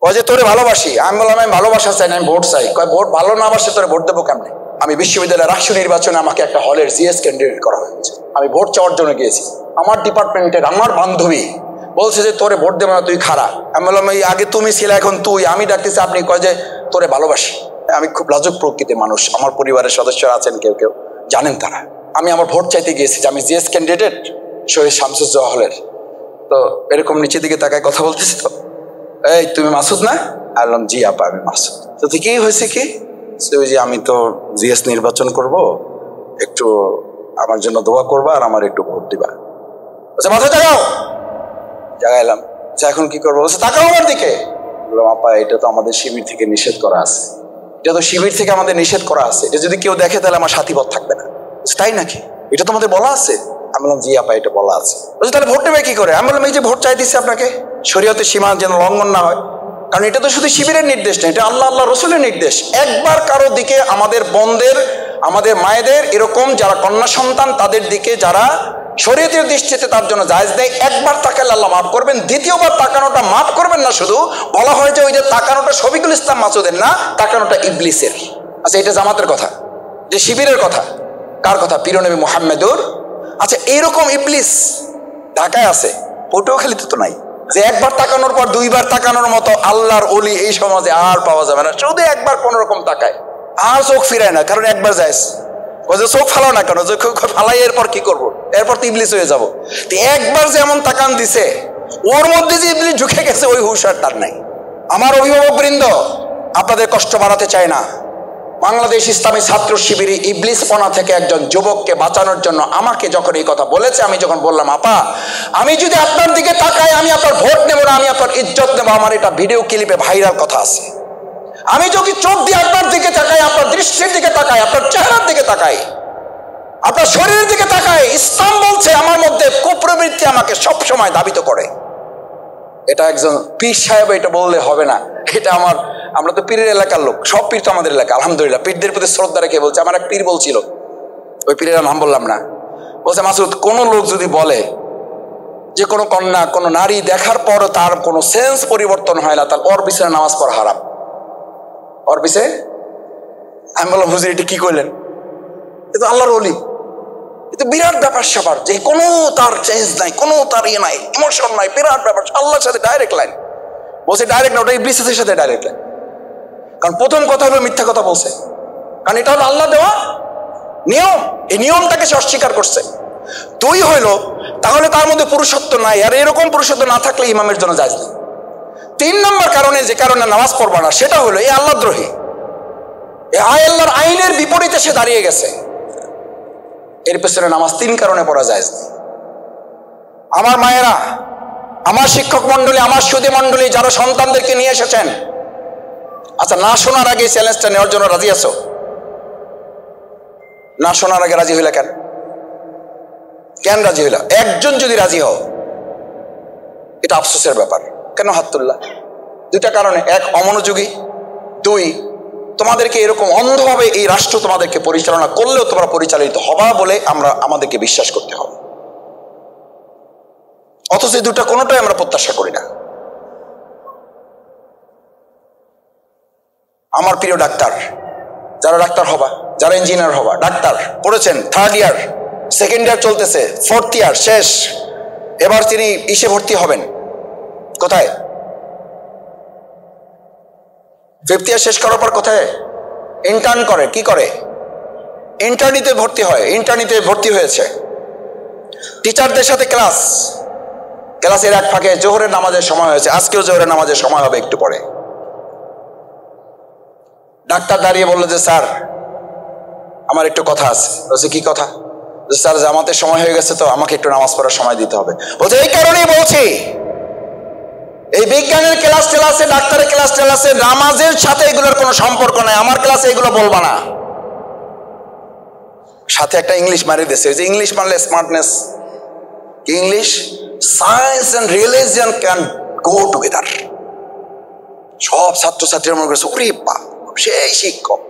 কয় যে তোরে ভালোবাসি। আমি বললাম আমি ভালোবাসা চাই না, আমি ভোট চাই। কয় ভোট ভালো না বাসে তোরে ভোট দেবো কেমনে? আমি বিশ্ববিদ্যালয়ের রাষ্ট্রীয় নির্বাচনে আমাকে একটা হলের জিএস ক্যান্ডিডেট করা হয়েছে, আমি ভোট চাওয়ার জন্য গিয়েছি। আমার ডিপার্টমেন্টের আমার বান্ধবী বলছে যে তোরে ভোট দেবো না, তুই খারা। আমি বললাম এই আগে তুমি ছিলে, এখন তুই। আমি ডাকতেছি আপনি। কয় যে তোরে ভালোবাসি। আমি খুব লাজুক প্রকৃতির মানুষ, আমার পরিবারের সদস্যরা আছেন কেউ কেউ জানেন তারা। আমি আমার ভোট চাইতে গিয়েছি যে আমি জিএস ক্যান্ডিডেট শহীদ শামসুজ্জোহা হলের। তো এরকম নিচের দিকে তাকায় কথা বলতেছি, তো এই তুমি মাসুদ না? বললাম জি আপা আমি মাসুদ। তো ঠিকই হয়েছে কি ওই যে আমি তো জিএস নির্বাচন করব, একটু আমার জন্য দোয়া করবা আর আমার একটু ভোট দিবা। বলছে মাথা জাগাও। জাগাইলাম। এখন কি করবো? বলছে তাকাও আমার দিকে। বললাম আপা এটা তো আমাদের শিবির থেকে নিষেধ করা আছে, এটা তো শিবির থেকে আমাদের নিষেধ করা আছে, এটা যদি কেউ দেখে তাহলে আমার সাথীপদ থাকবে না। তাই নাকি? এটা তো আমাদের বলা আছে। আমি বললাম জি আপা এটা বলা আছে। বলছে তাহলে ভোট নেবে কি করে? আমি বললাম এই যে ভোট চাই দিচ্ছি আপনাকে, শরীয়তের সীমা যেন লঙ্ঘন না হয়, কারণ এটা তো শুধু শিবিরের নির্দেশ না, এটা আল্লাহ আল্লাহ রসুলের নির্দেশ। একবার কারো দিকে আমাদের বোনদের, আমাদের মায়েদের, এরকম যারা কন্যা সন্তান তাদের দিকে যারা শরীয়তের দৃষ্টিতে তার জন্য জায়েজ দেয়, একবার তাকালে আল্লাহ মাফ করবেন। দ্বিতীয়বার তাকানোটা মাফ করবেন না, শুধু বলা হয় যে ওই যে তাকানোটা শফিকুল ইসলাম মাসুদের না, তাকানোটা ইবলিসের। আচ্ছা এটা জামাতের কথা, যে শিবিরের কথা, কার কথা? প্রিয়নবী মুহাম্মদুর। আচ্ছা এইরকম ইবলিস ঢাকায় আছে, পটুয়াখালীতে তো নাই, যে একবার তাকানোর পর দুইবার তাকানোর মতো আল্লাহর ওলি এই সমাজে আর পাওয়া যাবে না। শুধু একবার কোন রকম তাকায়, আর চোখ ফিরায় না, কারণ একবার যায়। চোখ ফালাও না কেন? ফালাই এরপর কি করবো? এরপর তো ইবলিস হয়ে যাবো। একবার যেমন তাকান দিছে, ওর মধ্যে যে ইবলিস ঢুকে গেছে ওই হুঁশিয়ার তার নাই। আমার অভিভাবক বৃন্দ, আপনাদের কষ্ট বাড়াতে চায় না, বাংলাদেশ ইসলামী ছাত্র শিবিরে ইবলিসপনা থেকে একজন যুবককে বাঁচানোর জন্য আমাকে যখন এই কথা বলেছে, আমি যখন বললাম আপা আমি যদি আপনার দিকে তাকাই আমি আপনার ভোট নেব না, আমি আপনার ইজ্জত নেব, আমার এটা ভিডিও ক্লিপে ভাইরাল কথা আছে। আমি যদি চোখ দিয়ে আপনার দিকে তাকাই, আপনার দৃষ্টির দিকে তাকাই, আপনার চেহারার দিকে তাকাই, আপনার শরীরের দিকে তাকাই, ইসলাম বলছে আমার মধ্যে কুপ্রবৃত্তি আমাকে সব সময় দাবিত করে। এটা একজন পীর সাহেব এটা বললে হবে না, এটা আমরা তো পীরের এলাকার লোক, সব পীর তো আমাদের এলাকা আলহামদুলিল্লাহ, পীরদের প্রতি শ্রদ্ধা রেখে বলছে। আমার এক পীর বলছিল, ওই পীরের নাম বললাম না, বলছে মাসুদ কোনো লোক যদি বলে যে কোনো কন্যা কোনো নারী দেখার পরও তার কোনো সেন্স পরিবর্তন হয় না, তার ওর পিছনে নামাজ পড়া হারাম। ওর পিছনে? আমি বললাম হুজুর এটা কি করলেন? এটা আল্লাহর ওলি, এটা বিরাট ব্যাপার স্যাপার, যে কোনো তার চেঞ্জ নাই, কোনো তার ইয়ে নাই, ইমোশন নাই, বিরাট ব্যাপার, আল্লাহর সাথে ডাইরেক্ট লাইন। বলছে ডাইরেক্ট না, ওটা ইবলিসের সাথে ডাইরেক্ট লাইন। কারণ প্রথম কথা হলো মিথ্যা কথা বলছে, কারণ এটা হলো আল্লাহ দেওয়া নিয়ম, এই নিয়মটাকে সে অস্বীকার করছে। দুই হইলো তাহলে তার মধ্যে পুরুষত্ব নাই, আর এরকম পুরুষত্ব না থাকলে ইমামের জন্য জায়েজ নেই। তিন নম্বর কারণে যে কারণে নামাজ পড়বা না সেটা হলো এই আল্লাহদ্রোহী, এই আল্লাহর আইনের বিপরীতে সে দাঁড়িয়ে গেছে, এর পেছনে নামাজ তিন কারণে পড়া জায়েজ নেই। আমার মায়েরা, আমার শিক্ষক মন্ডলী, আমার সুধী মন্ডলী যারা সন্তানদেরকে নিয়ে এসেছেন, আচ্ছা না শোনার আগে চ্যালেঞ্জটা নেওয়ার জন্য রাজি আছো? না শোনার আগে রাজি হইলা কেন? কেন রাজি হইলা? একজন যদি রাজি হও এটা আফসোসের ব্যাপার। কেন হাত তুললা? দুইটা কারণে, এক অমনোযোগী, দুই তোমাদেরকে এরকম অন্ধভাবে এই রাষ্ট্র তোমাদেরকে পরিচালনা করলেও তোমরা পরিচালিত হবা বলে আমাদেরকে বিশ্বাস করতে হবে, অথচ এই দুটা কোনোটাই আমরা প্রত্যাশা করি না। আমার প্রিয় ডাক্তার, যারা ডাক্তার হবা, যারা ইঞ্জিনিয়ার হবা, ডাক্তার পড়েছেন, থার্ড ইয়ার, সেকেন্ড ইয়ার চলতেছে, ফোর্থ ইয়ার শেষ, এবার তিনি ইসে ভর্তি হবেন, কোথায়? ফিফথ ইয়ার শেষ করার পর কোথায় ইন্টার্ন করে? কি করে? ইন্টার্নিতে ভর্তি হয়, ইন্টার্নিতে ভর্তি হয়েছে। টিচারদের সাথে ক্লাসের এক ফাঁকে জোহরের নামাজের সময় হয়েছে, আজকেও জোহরের নামাজের সময় হবে একটু পরে। ডাক্তার দাঁড়িয়ে বললো যে স্যার আমার একটু কথা আছে। বলছে কি কথা? স্যার জামাতের সময় হয়ে গেছে তো আমাকে একটু নামাজ পড়ার সময় দিতে হবে। বলছে এই কারণেই বলছি, এই বিজ্ঞানের ক্লাস টেলাসে, ডাক্তারের ক্লাস টেলাসে নামাজের সাথে এগুলোর কোনো সম্পর্ক নাই, আমার ক্লাসে এগুলো বলবা না। সাথে একটা ইংলিশ মারি দিয়েছে, যে ইংলিশ মারলে স্মার্টনেস, কি English? Science and religion can go together. সব ছাত্রছাত্রীরা মনে করছে ওরে বাপ সেই শিক্ষক,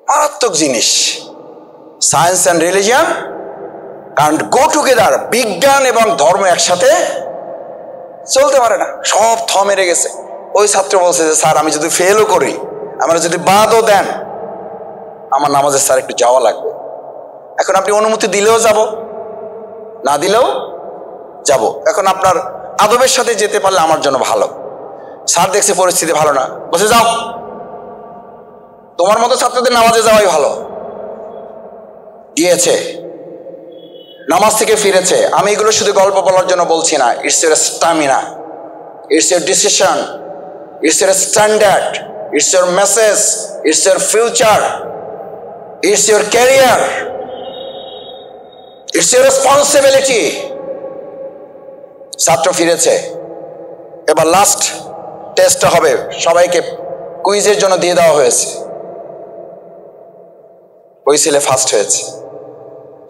মারাত্মক জিনিস। Science and religion can go together, বিজ্ঞান এবং ধর্ম একসাথে চলতে পারে না, সব থ মেরে গেছে। ওই ছাত্র বলছে যে স্যার আমি যদি ফেলও করি, আমরা যদি বাদও দেন, আমার নামাজে স্যার একটু যাওয়া লাগবে। এখন আপনি অনুমতি দিলেও যাব, না দিলেও যাব। এখন আপনার আদবের সাথে যেতে পারলে আমার জন্য ভালো। স্যার দেখছে পরিস্থিতি ভালো না, বসে যাও, তোমার মতো ছাত্রদের নামাজে যাওয়াই ভালো। গিয়েছে, নামাজ থেকে ফিরেছে। আমি এগুলো শুধু গল্প বলার জন্য বলছি না। It's your stamina, it's your decision, it's your standard, it's your message, it's your future, it's your career, it's your responsibility. ছাত্র ফিরেছে, এবার লাস্ট টেস্টটা হবে, সবাইকে কুইজের জন্য দিয়ে দেওয়া হয়েছে। ওই ছেলে ফার্স্ট হয়েছে,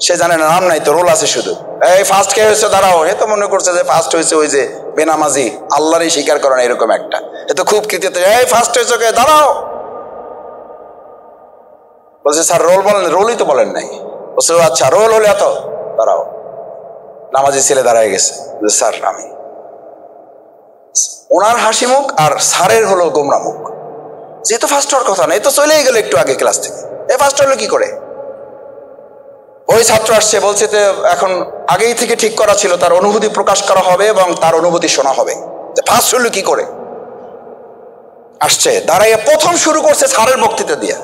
সে জানে না, নাম নাই তো, রোল আছে শুধু। এই ফার্স্ট কে হয়েছে, দাঁড়াও। এ তো মনে করছে যে ফার্স্ট হয়েছে ওই যে বেনামাজি, আল্লাহরই স্বীকার করে না এরকম একটা। এ তো খুব কৃতিত্ব, এই ফার্স্ট হয়েছে কে, দাঁড়াও। বলছে স্যার রোল বলেন, রোলই তো বলেন নাই। বলছে আচ্ছা রোল হলে এত, দাঁড়াও। নামাজি ছেলে দাঁড়ায় গেছে, স্যার আমি। ওনার হাসি মুখ আর স্যারের হলো গোমরা মুখ, যেহেতু ফার্স্ট হওয়ার কথা না, এ তো চলেই গেল একটু আগে ক্লাস থেকে, এ ফার্স্ট হলো কি করে। ওই ছাত্র আসছে, বলছে যে এখন আগেই থেকে ঠিক করা ছিল, তার অনুভূতি প্রকাশ করা হবে এবং তার অনুভূতি শোনা হবে, যে ফার্স্ট হলো কি করে। আসছে, দাঁড়াইয়ে প্রথম শুরু করছে স্যারের বক্তৃতা দিয়ে।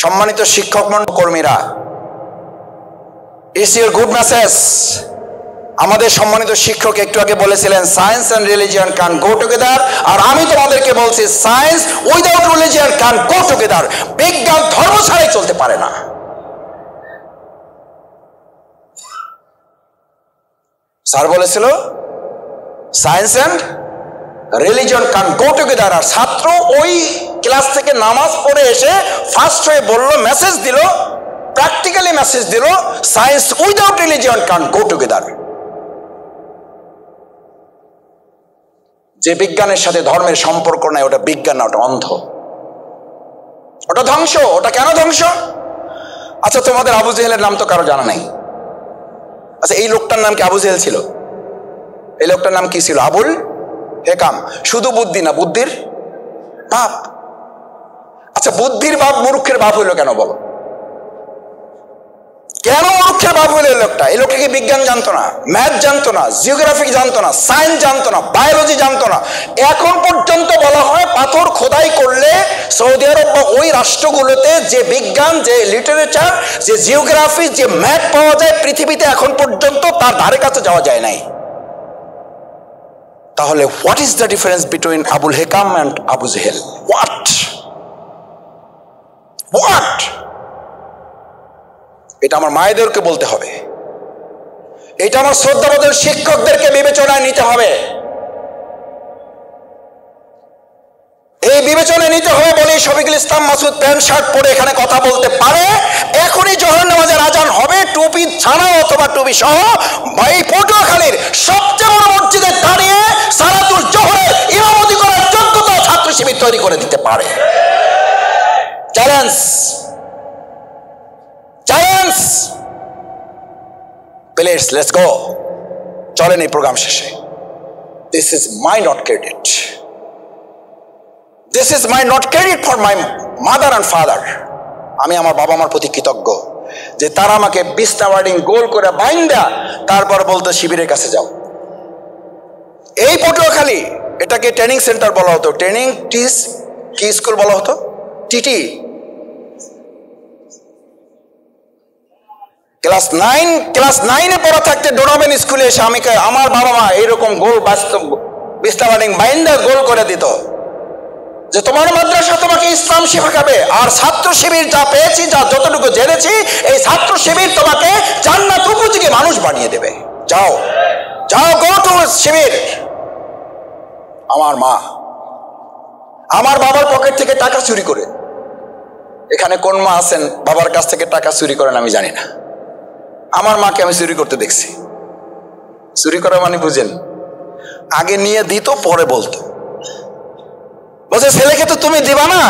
সম্মানিত শিক্ষক মণ্ডল কর্মীরা, ইটস ইউর গুড মেসেজ। আমাদের সম্মানিত শিক্ষক একটু আগে বলেছিলেন science and religion can go together, আর আমি তোমাদেরকে বলছি science without religion can go together. বিজ্ঞান ধর্ম ছাড়াই চলতে পারে না। স্যার বলেছিল science and religion can go together, আর ছাত্র ওই ক্লাস থেকে নামাজ পড়ে এসে ফার্স্ট হয়ে বলল, মেসেজ দিল, প্র্যাকটিক্যালি মেসেজ দিল, science without religion can go together. যে বিজ্ঞানের সাথে ধর্মের সম্পর্ক নাই, ওটা বিজ্ঞান না, ওটা অন্ধ, ওটা ধ্বংস। ওটা কেন ধ্বংস? আচ্ছা তোমাদের আবু জেহেলের নাম তো কারো জানা নাই। আচ্ছা এই লোকটার নাম কি আবু জেহেল ছিল? এই লোকটার নাম কি ছিল? আবুল হেকাম। শুধু বুদ্ধি না, বুদ্ধির বাপ। আচ্ছা বুদ্ধির বাপ মূর্খের বাপ হইলো কেন বলো? কেন মূর্খের বাপ হইলো এই লোকটা? এই লোকটা কি বিজ্ঞান জানতো না, ম্যাথ জানতো না, জিওগ্রাফি জানতো না, সায়েন্স জানতো না, বায়োলজি জানতো না? এখন পর্যন্ত বলা হয় পাথর খোদাই করলে সৌদি আরব বা ওই রাষ্ট্রগুলোতে যে বিজ্ঞান, যে লিটারেচার, যে জিওগ্রাফি, যে ম্যাথ পাওয়া যায় পৃথিবীতে এখন পর্যন্ত তার ধারে কাছে যাওয়া যায় নাই। তাহলে what is the difference between Abul Hakam and Abu Jahl? What? এটা আমার মায়েদেরকে বলতে হবে, এটা আমার শ্রদ্ধাবোধের শিক্ষকদেরকে বিবেচনায় নিতে হবে। এই বিবেচনায় নিতে হবে বলে শফিকুল ইসলাম মাসুদ প্যান্ট শার্ট পরে এখানে কথা বলতে পারে। এখনই জোহর নামাজের আজান হবে, টুপি ছাড়া অথবা টুপি সহ এই পটুয়াখালীর সবচেয়ে বড় মসজিদে দাঁড়িয়ে সালাতুল জোহরের ইমামতি করার যোগ্যতা ছাত্র শিবির তৈরি করে দিতে পারে। Challenge, challenge. Please let's go. চলেন এই প্রোগ্রাম শেষে। This is my not credit, this is my not credit for my mother and father. আমি আমার বাবা মার প্রতি কৃতজ্ঞ যে তারা আমাকে বিছনা ওয়ার্ডিং গোল করে বাইন্দা তারপর বলতো শিবিরের কাছে যাও। এই পটুয়াখালী, এটাকে ট্রেনিং সেন্টার বলা হতো, ট্রেনিং টিস কি স্কুল বলা হতো, টিটি। ক্লাস 9-এ পড়া থাকতে ডোনাবেন স্কুলে এসে আমি আমার বাবা মা এইরকম গোল বিছনা ওয়ার্ডিং বাইন্দা গোল করে দিত যে তোমার মাদ্রাসা তোমাকে ইসলাম শেখাবে, আর ছাত্র শিবির যা পেয়েছি, যা যতটুকু জেনেছি, এই ছাত্র শিবির তোমাকে জান্নাত উপযোগী মানুষ বানিয়ে দেবে। যাও যাও, গো টু শিবির। আমার মা আমার বাবার পকেট থেকে টাকা চুরি করে, এখানে কোন মা আছেন বাবার কাছ থেকে টাকা চুরি করেন আমি জানি না, আমার মাকে আমি চুরি করতে দেখছি। চুরি করা মানে বুঝেন, আগে নিয়ে দিত পরে বলতো, বলছে ছেলেকে তো তুমি দিবা না,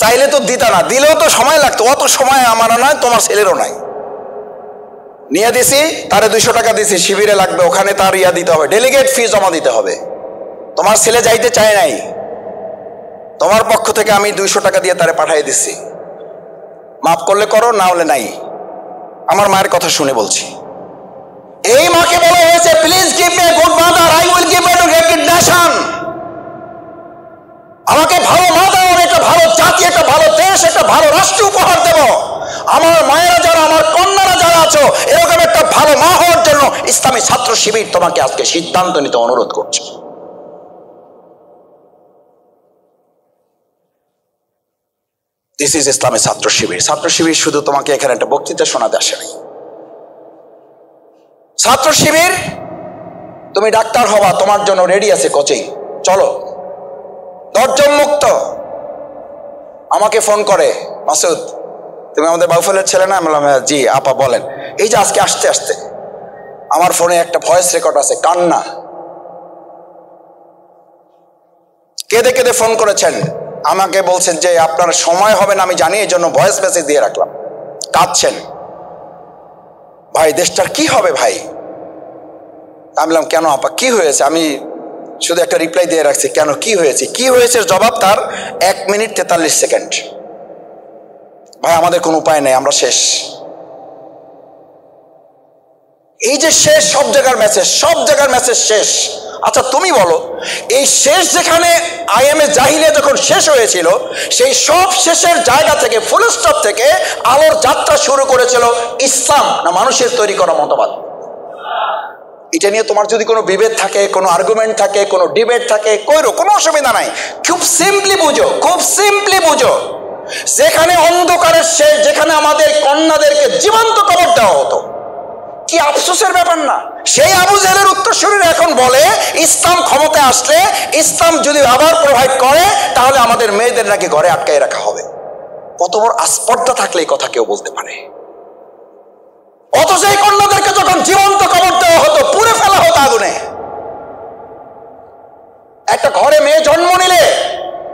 চাইলে তো দিতা না, দিলেও তো সময় লাগতো, অত সময় আমারও নয় তোমার ছেলেরও নাই। নিয়ে দিছি, তারে 200 টাকা দিছি, শিবিরে লাগবে, ওখানে তার ইয়া দিতে হবে, ডেলিগেট ফি জমা দিতে হবে। তোমার ছেলে যাইতে চায় নাই, তোমার পক্ষ থেকে আমি 200 টাকা দিয়ে তারে পাঠিয়ে দিচ্ছি, মাফ করলে করো, না হলে নাই। আমার মায়ের কথা শুনে বলছি। এই মাকে বলা হয়েছে please give me a good mother, I will give you to great nation. আমাকে ভালো মা দাও, আমি একটা ভালো জাতি, একটা ভালো দেশ, একটা ভালো রাষ্ট্র উপহার দেব। আমার মায়েরা যারা, আমার কন্যারা যারা আছো, এরকম একটা ভালো মা হওয়ার জন্য ইসলামী ছাত্র শিবির তোমাকে আজকে সিদ্ধান্ত নিতে অনুরোধ করছে। দিস ইজ ইসলামী ছাত্র শিবির। ছাত্র শিবির শুধু তোমাকে এখানে একটা বক্তৃতা শোনাতে আসে নাই। ছাত্র শিবির, তুমি ডাক্তার হবা, তোমার জন্য রেডি আছে কোচিং, চলো, দরজম মুক্ত। আমাকে ফোন করে, মাসুদ তুমি আমাদের বাউফলের ছেলে না? আমি বললাম জি আপা বলেন। এই যে আজকে আসতে আসতে আমার ফোনে একটা ভয়েস রেকর্ড আছে, কান্না, কেঁদে কেঁদে ফোন করেছেন, আমাকে বলছেন যে আপনার সময় হবে না আমি জানি, এই জন্য ভয়েস মেসেজ দিয়ে রাখলাম। কাঁদছেন, ভাই দেশটার কি হবে ভাই? আমি বললাম কেন আপা কি হয়েছে? আমি শুধু একটা রিপ্লাই দিয়ে রাখছি, কেন কি হয়েছে? কি হয়েছে জবাব তার 1 মিনিট 43 সেকেন্ড। ভাই আমাদের কোনো উপায় নেই, আমরা শেষ। এই যে শেষ, সব জায়গার মেসেজ, সব জায়গার মেসেজ শেষ। আচ্ছা তুমি বলো, এই শেষ যেখানে আইএমএ জাহিলিয়া যখন শেষ হয়েছিল, সেই সব শেষের জায়গা থেকে, ফুল স্টপ থেকে আলোর যাত্রা শুরু করেছিল ইসলাম না মানুষের তৈরি করা মতবাদ? এটা নিয়ে তোমার যদি কোনো বিভেদ থাকে, কোনো আর্গুমেন্ট থাকে, কোনো ডিবেট থাকে, কইরো, কোনো অসুবিধা নাই। খুব সিম্পলি বুঝো, খুব সিম্পলি বুঝো, যেখানে অন্ধকারের শেষ, যেখানে আমাদের কন্যাদেরকে জীবন্ত কবর দেওয়া হতো, কি আফসোসের ব্যাপার না? সেই আবু জেহেলের উত্তরসূরিরা এখন বলে ইসলাম ক্ষমতায় আসলে, ইসলাম যদি আবার প্রোভাইড করে, তাহলে আমাদের মেয়েদের নাকি ঘরে আটকায় রাখা হবে। কত বড় আস্পর্ধা থাকলে এই কথা কেউ বলতে পারে? অথচ এই কন্যাদেরকে যখন জীবন্ত কবর দেওয়া হতো, পুড়ে ফেলা হতো আগুনে। একটা ঘরে মেয়ে জন্ম নিলে,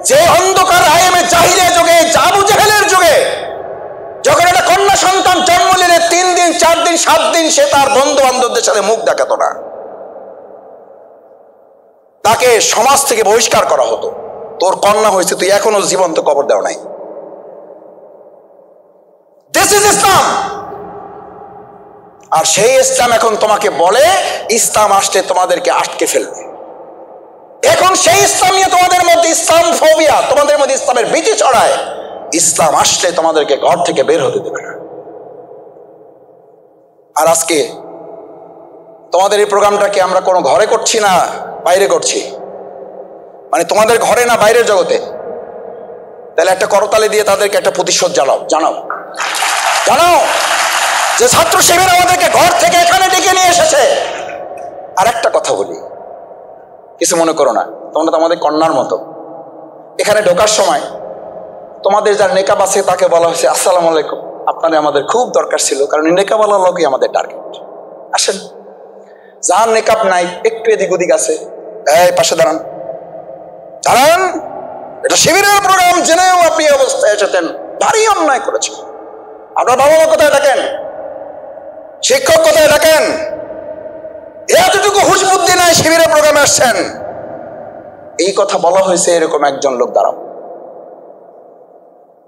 যে অন্ধকার আইএমএ জাহিলিয়া যুগে, আবু জেহেলের যুগে, যখন একটা কন্যা সন্তান জন্ম নিলে 3 দিন 4 দিন 7 দিন সে তার বন্ধু বান্ধবদের সাথে মুখ দেখাতো না, তাকে সমাজ থেকে বহিষ্কার করা হতো। তোর কন্যা হয়েছে, তুই এখনো জীবন্ত কবর দেও নাই। দিস ইজ ইসলাম। আর সেই ইসলাম এখন তোমাকে বলে ইসলাম আসলে তোমাদেরকে আটকে ফেলবে। এখন সেই ইসলাম নিয়ে তোমাদের মধ্যে ইসলাম ফোবিয়া, তোমাদের মধ্যে ইসলামের ভীতি ছড়ায়। ইসলাম আসলে তোমাদেরকে ঘর থেকে বের হতে দেবে না। আর আজকে তোমাদের এই প্রোগ্রামটাকে আমরা কোনো ঘরে করছি না বাইরে করছি, মানে তোমাদের ঘরে না বাইরের জগতে? তাহলে একটা করতালি দিয়ে তাদেরকে একটা প্রতিশোধ জানাও, জানাও জানাও যে ছাত্র শিবির আমাদেরকে ঘর থেকে এখানে ডেকে নিয়ে এসেছে। আর একটা কথা বলি, কিছু মনে করো না, তোমরা তো আমাদের কন্যার মতো। এখানে ঢোকার সময় তোমাদের যার নেকাব আছে তাকে বলা হয়েছে আসসালামু আলাইকুম, আপনাদের আমাদের খুব দরকার ছিল, কারণ নেকাবওয়ালা লোকই আমাদের টার্গেট। আসেন, যার নেকাব নাই একটু এদিক ওদিক আছে, এই পাশে দাঁড়ান, দাঁড়ান, এটা শিবিরের প্রোগ্রাম, জেনেও আপনি অবস্থায় এসেছেন, ভারী অন্যায় করেছেন। আপনার বাবা মা কোথায় ডাকেন, শিক্ষক কোথায় ডাকেন? এতটুকু হুঁশ বুদ্ধি নাই, শিবিরের প্রোগ্রামে আসছেন। এই কথা বলা হয়েছে, এরকম একজন লোক দাঁড়াও,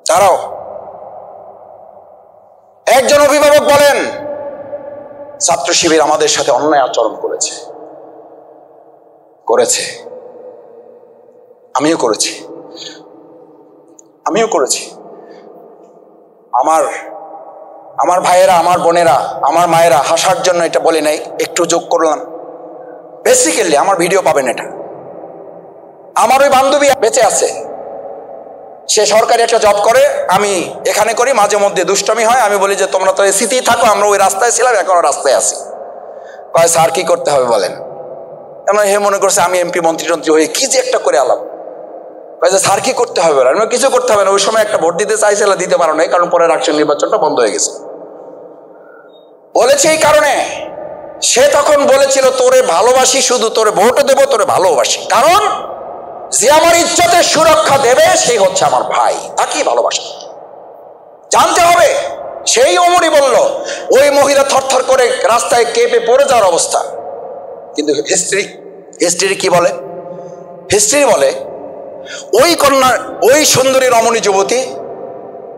দাঁড়াও। একজন অভিভাবক বলেন ছাত্র শিবির আমাদের সাথে অন্যায় আচরণ করেছে, করেছে, আমিও করেছি, আমিও করেছি। আমার ভাইয়েরা, আমার বোনেরা, আমার মায়েরা হাসার জন্য এটা বলে নাই, একটু যোগ করলাম। বেসিক্যালি আমার ভিডিও পাবেন এটা। আমার ওই বান্ধবী বেঁচে আছে, সে সরকারি একটা জব করে, আমি এখানে করি, মাঝে মধ্যে দুষ্টমি হয়। আমি বলি যে তোমরা তো এসিতেই থাকো, আমরা ওই রাস্তায় ছিলাম, এখনো রাস্তায় আছি। কয় স্যার কি করতে হবে বলেন? এমন হে মনে করছে আমি এমপি মন্ত্রী টন্ত্রী হয়ে কি যে একটা করে আলাপ। কয় যে স্যার কি করতে হবে বলেন? কিছু করতে হবে না, ওই সময় একটা ভোট দিতে চাইছিল, দিতে পারো নাই, কারণ পরে রাষ্ট্রীয় নির্বাচনটা বন্ধ হয়ে গেছে। বলেছে এই কারণে, সে তখন বলেছিল তোরে ভালোবাসি, শুধু তোরে ভোটও দেবো, তোরে ভালোবাসি, কারণ যে আমার ইজ্জতের সুরক্ষা দেবে সেই হচ্ছে আমার ভাই, তাকেই ভালোবাসা জানতে হবে। সেই অমরই বলল, ওই মহিলা থরথর করে রাস্তায় কেঁপে পড়ে যাওয়ার অবস্থা। কিন্তু হিস্ট্রি কি বলে? হিস্ট্রি বলে ওই কন্যা, ওই সুন্দরী রমণী যুবতী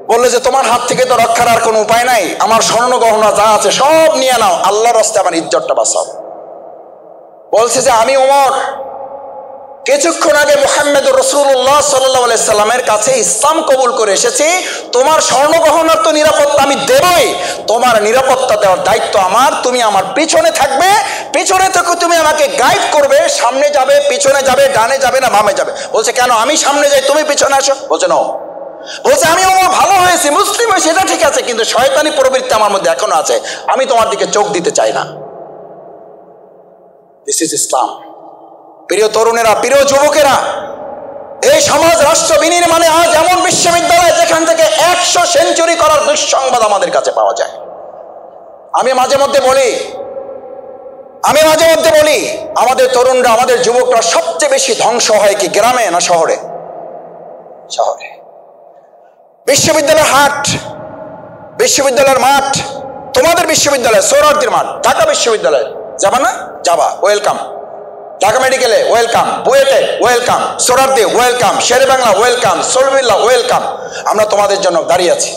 বললে যে তোমার হাত থেকে তো রক্ষার আর কোনো উপায় নাই, আমার স্বর্ণ গহনা যা আছে সব নিয়ে নাও, আল্লাহর রাস্তায় আমার ইজ্জতটা বাঁচাও। বলছে যে আমি ওমর কিছুক্ষণ আগে মুহাম্মদুর রাসূলুল্লাহ সাল্লাল্লাহু আলাইহি সাল্লামের কাছে ইসলাম কবুল করে এসেছি, তোমার স্বর্ণ গহনার তো নিরাপত্তা আমি দেবই, তোমার নিরাপত্তা দেওয়ার দায়িত্ব আমার, তুমি আমার পিছনে থাকবে, পিছনে থেকে তুমি আমাকে গাইড করবে, সামনে যাবে পিছনে যাবে ডানে যাবে না বামে যাবে। বলছে কেন, আমি সামনে যাই তুমি পিছনে আসো? বলছে না। বলছে আমি ওমর ভালো হয়েছি, মুসলিম হয়েছি, এটা ঠিক আছে, কিন্তু শয়তানি প্রবৃত্তি আমার মধ্যে এখনো আছে, আমি তোমার দিকে চোখ দিতে চাই না। দিস ইজ ইসলাম। প্রিয় তরুণেরা, প্রিয় যুবকেরা, এই সমাজ রাষ্ট্র বিনির্মাণে আজ এমন বিশ্ববিদ্যালয় যেখান থেকে 100 সেঞ্চুরি করার দুঃসংবাদ আমাদের কাছে পাওয়া যায়। আমি মাঝে মধ্যে বলি আমাদের তরুণরা, আমাদের যুবকরা সবচেয়ে বেশি ধ্বংস হয় কি গ্রামে না শহরে? শহরে। বিশ্ববিদ্যালয়ের হাট, বিশ্ববিদ্যালয়ের মাঠ, তোমাদের বিশ্ববিদ্যালয় সোহরাওয়ার্দীর মাঠ, ঢাকা বিশ্ববিদ্যালয় যাবা না? যাবা, ওয়েলকাম। ঢাকা মেডিকেলে ওয়েলকাম, বুয়েটে welcome, Suhrawardy welcome, Sher e Bangla welcome, সলবিল্লা ওয়েলকাম। আমরা তোমাদের জন্য দাঁড়িয়ে আছি।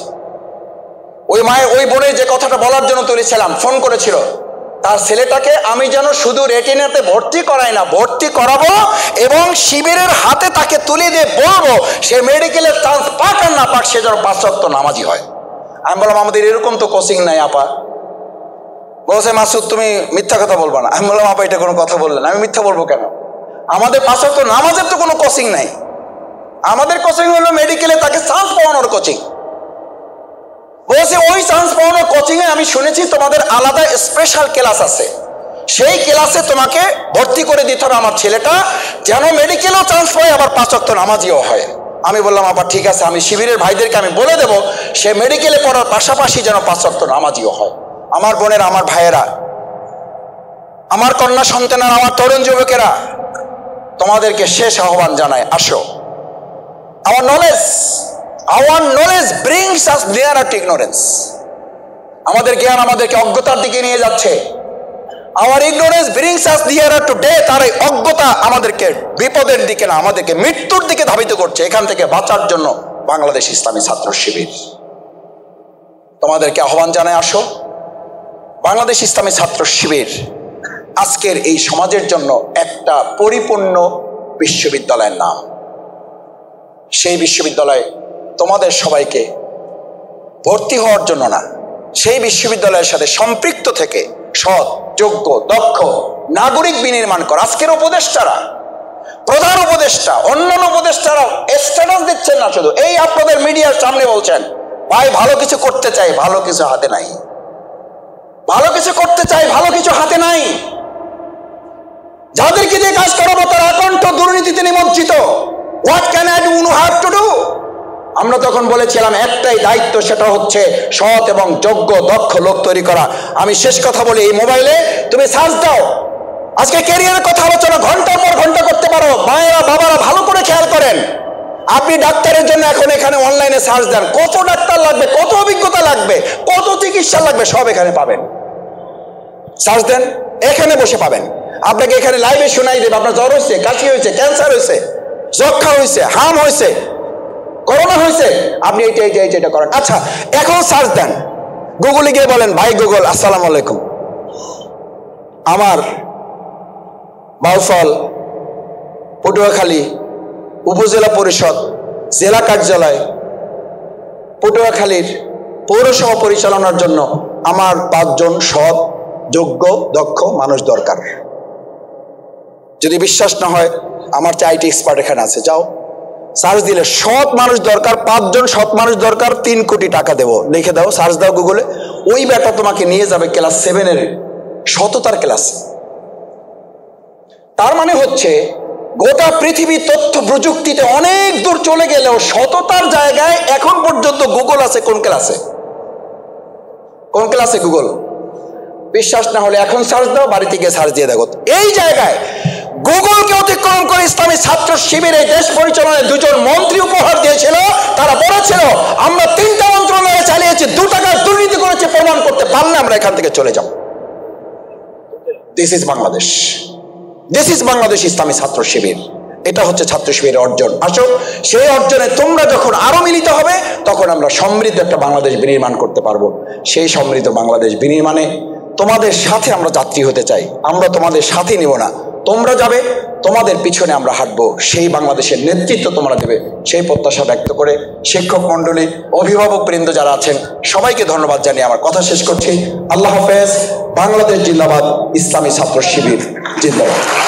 ওই মায়ের, ওই বোনের যে কথাটা বলার জন্য তুলেছিলাম, ফোন করেছিল, তার ছেলেটাকে আমি যেন শুধু রেটিনাতে ভর্তি করাই না, ভর্তি করাবো এবং শিবিরের হাতে তাকে তুলে দিয়ে বলবো সে মেডিকেলের চান্স পাক আর না পাক, সে যেন 5 ওয়াক্ত নামাজি হয়। আমি বললাম আমাদের এরকম তো কোচিং নাই আপা। বলছে মাসুদ তুমি মিথ্যা কথা বলবো না। আমি বললাম আপা এটা কোনো কথা বললেন, আমি মিথ্যা বলবো কেন? আমাদের 5 ওয়াক্ত নামাজের তো কোনো কোচিং নাই, আমাদের কোচিং হলো মেডিকেলে তাকে চান্স পাওয়ানোর কোচিং। বলছে ওই চান্স পাওয়ানোর কোচিং এ আমি শুনেছি তোমাদের আলাদা স্পেশাল ক্লাস আছে, সেই ক্লাসে তোমাকে ভর্তি করে দিতে হবে আমার ছেলেটা, যেন মেডিকেলেও চান্স পায় আবার 5 ওয়াক্ত নামাজিও হয়। আমি বললাম আপা ঠিক আছে, আমি শিবিরের ভাইদেরকে আমি বলে দেবো সে মেডিকেলে পড়ার পাশাপাশি যেন 5 ওয়াক্ত নামাজিও হয়। আমার বোনেরা, আমার ভাইয়েরা, আমার কন্যা সন্তানেরা, আমার তরুণ যুবকেরা, তোমাদেরকে শেষ আহ্বান জানায়, আসো। Our knowledge brings us nearer to ignorance. আমাদের জ্ঞান আমাদেরকে অজ্ঞতার দিকে নিয়ে যাচ্ছে। Our ignorance brings us nearer to death. আর এই অজ্ঞতা আমাদেরকে বিপদের দিকে না, আমাদেরকে মৃত্যুর দিকে ধাবিত করছে। এখান থেকে বাঁচার জন্য বাংলাদেশ ইসলামী ছাত্র শিবির তোমাদেরকে আহ্বান জানায়, আসো। বাংলাদেশ ইসলামী ছাত্র শিবির আজকের এই সমাজের জন্য একটা পরিপূর্ণ বিশ্ববিদ্যালয়ের নাম। সেই বিশ্ববিদ্যালয়ে তোমাদের সবাইকে ভর্তি হওয়ার জন্য না, সেই বিশ্ববিদ্যালয়ের সাথে সম্পৃক্ত থেকে সৎ, যোগ্য, দক্ষ নাগরিক বিনির্মাণ করা। আজকের উপদেষ্টারা, প্রধান উপদেষ্টা, অন্যান্য উপদেষ্টারাও স্ট্যাটাস দিচ্ছেন না, শুধু এই আপনাদের মিডিয়ার সামনে বলছেন ভাই ভালো কিছু করতে চাই, ভালো কিছু হাতে নাই, ভালো কিছু করতে চাই, ভালো কিছু হাতে নাই। যাদেরকে দিয়ে কাজ করাবো তারা আকণ্ঠ দুর্নীতিতে নিমজ্জিত। What can I do? You have to do. আমরা তখন বলেছিলাম একটাই দায়িত্ব, সেটা হচ্ছে সৎ এবং যোগ্য দক্ষ লোক তৈরি করা। আমি শেষ কথা বলি, এই মোবাইলে তুমি সার্চ দাও, আজকে ক্যারিয়ারের কথা আলোচনা ঘন্টার পর ঘন্টা করতে পারো। মায়েরা বাবারা ভালো করে খেয়াল করেন, আপনি ডাক্তারের জন্য এখন এখানে অনলাইনে সার্চ দেন, কত ডাক্তার লাগবে, কত অভিজ্ঞতা লাগবে, কত চিকিৎসা লাগবে, সব এখানে পাবেন। সার্চ দেন, এখানে বসে পাবেন। আপনাকে এখানে লাইভে শোনাই দেবে আপনার জ্বর হয়েছে, কাশি হয়েছে, ক্যান্সার হয়েছে, যক্ষা হয়েছে, হাম হয়েছে, করোনা হয়েছে, আপনি এইটা করেন। আচ্ছা এখন সার্চ দেন, গুগলে গিয়ে বলেন ভাই গুগল আসসালামু আলাইকুম, আমার বাউফল পটুয়াখালী উপজেলা পরিষদ জেলা কার্যালয় পটুয়াখালীর পৌরসভা পরিচালনার জন্য আমার 5 জন সৎ, যোগ্য, দক্ষ মানুষ দরকার। যদি বিশ্বাস না হয় আমার আইটি এক্সপার্ট এখানে আছে, যাও সার্চ দিলে সৎ মানুষ দরকার, 5 জন সৎ মানুষ দরকার, 3 কোটি টাকা দেবো, লিখে দাও, সার্চ দাও গুগলে। ওই ব্যাটা তোমাকে নিয়ে যাবে ক্লাস 7 সততার ক্লাস। তার মানে হচ্ছে গোটা পৃথিবী তথ্য প্রযুক্তিতে অনেক দূর চলে গেলেও সততার জায়গায় এখন পর্যন্ত গুগল আছে। কোন ক্লাসে? কোন ক্লাসে গুগল? বিশ্বাস না হলে এখন সার্চ দাও, বাড়িতে গিয়ে সার্চ দিয়ে দেখো। এই জায়গায় গুগলকে অতিক্রম করে ইসলামী ছাত্র শিবির এই দেশ পরিচালনায় 2 জন মন্ত্রী উপহার দিয়েছিল। তারা বলেছিল আমরা 3টা মন্ত্রণালয় চালিয়েছি, 2 টাকার দুর্নীতি করেছে, প্রমাণ করতে পারলে আমরা এখান থেকে চলে যাব। This is Bangladesh, this is Bangladesh ইসলামী ছাত্র শিবির। এটা হচ্ছে ছাত্র শিবিরের অর্জন। আসো সেই অর্জনে তোমরা যখন আরো মিলিত হবে তখন আমরা সমৃদ্ধ একটা বাংলাদেশ বিনির্মাণ করতে পারবো। সেই সমৃদ্ধ বাংলাদেশ বিনির্মাণে তোমাদের সাথে আমরা যাত্রী হতে চাই। আমরা তোমাদের সাথে নিব না, তোমরা যাবে, তোমাদের পিছনে আমরা হাঁটবো। সেই বাংলাদেশের নেতৃত্ব তোমরা দেবে, সেই প্রত্যাশা ব্যক্ত করে শিক্ষক মন্ডলী, অভিভাবক বৃন্দ যারা আছেন সবাইকে ধন্যবাদ জানিয়ে আমার কথা শেষ করছি। আল্লাহ হাফেজ। বাংলাদেশ জিন্দাবাদ, ইসলামী ছাত্র শিবির জিন্দাবাদ।